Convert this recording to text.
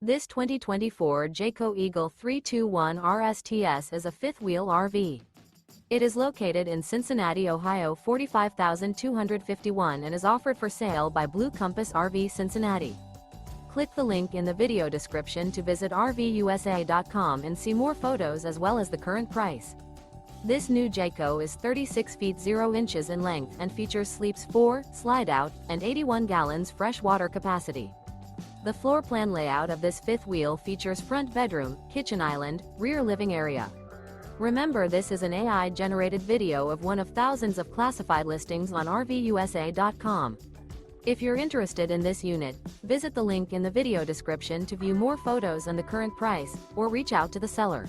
This 2024 Jayco Eagle 321 RSTS is a fifth-wheel RV. It is located in Cincinnati, Ohio 45251 and is offered for sale by Blue Compass RV Cincinnati. Click the link in the video description to visit RVUSA.com and see more photos as well as the current price. This new Jayco is 36 feet 0 inches in length and features sleeps 4, slide-out, and 81 gallons fresh water capacity. The floor plan layout of this fifth wheel features front bedroom, kitchen island, rear living area. Remember, this is an AI-generated video of one of thousands of classified listings on RVUSA.com. If you're interested in this unit, visit the link in the video description to view more photos and the current price, or reach out to the seller.